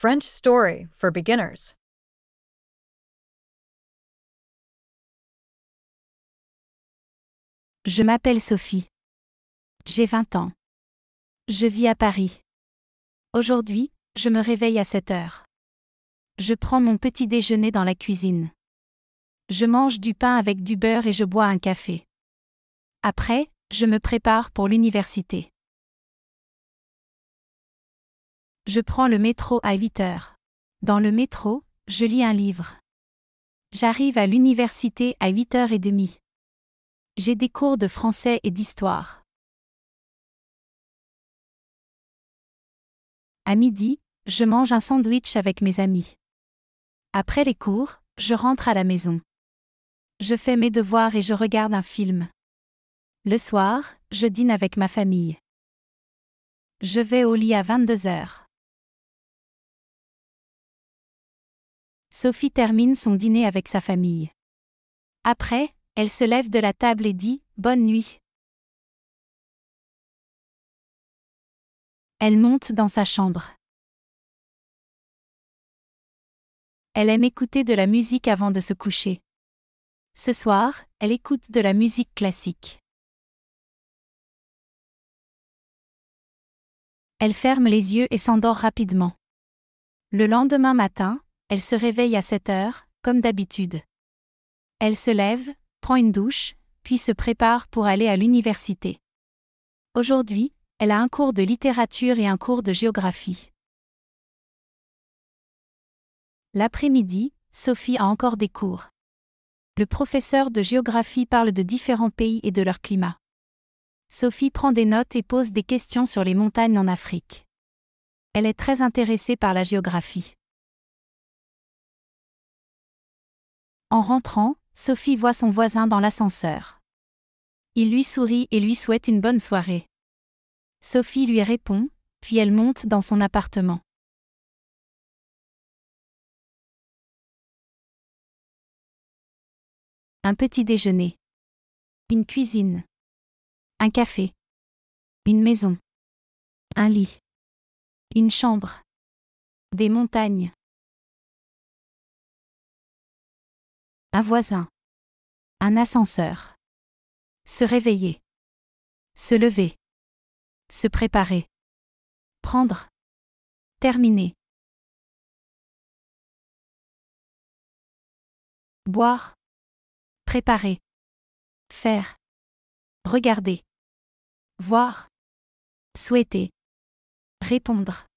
French story for beginners. Je m'appelle Sophie. J'ai 20 ans. Je vis à Paris. Aujourd'hui, je me réveille à 7 heures. Je prends mon petit déjeuner dans la cuisine. Je mange du pain avec du beurre et je bois un café. Après, je me prépare pour l'université. Je prends le métro à 8 heures. Dans le métro, je lis un livre. J'arrive à l'université à 8h30. J'ai des cours de français et d'histoire. À midi, je mange un sandwich avec mes amis. Après les cours, je rentre à la maison. Je fais mes devoirs et je regarde un film. Le soir, je dîne avec ma famille. Je vais au lit à 22 heures. Sophie termine son dîner avec sa famille. Après, elle se lève de la table et dit « Bonne nuit ». Elle monte dans sa chambre. Elle aime écouter de la musique avant de se coucher. Ce soir, elle écoute de la musique classique. Elle ferme les yeux et s'endort rapidement. Le lendemain matin, elle se réveille à 7 heures, comme d'habitude. Elle se lève, prend une douche, puis se prépare pour aller à l'université. Aujourd'hui, elle a un cours de littérature et un cours de géographie. L'après-midi, Sophie a encore des cours. Le professeur de géographie parle de différents pays et de leur climat. Sophie prend des notes et pose des questions sur les montagnes en Afrique. Elle est très intéressée par la géographie. En rentrant, Sophie voit son voisin dans l'ascenseur. Il lui sourit et lui souhaite une bonne soirée. Sophie lui répond, puis elle monte dans son appartement. Un petit déjeuner. Une cuisine. Un café. Une maison. Un lit. Une chambre. Des montagnes. Un voisin. Un ascenseur. Se réveiller. Se lever. Se préparer. Prendre. Terminer. Boire. Préparer. Faire. Regarder. Voir. Souhaiter. Répondre.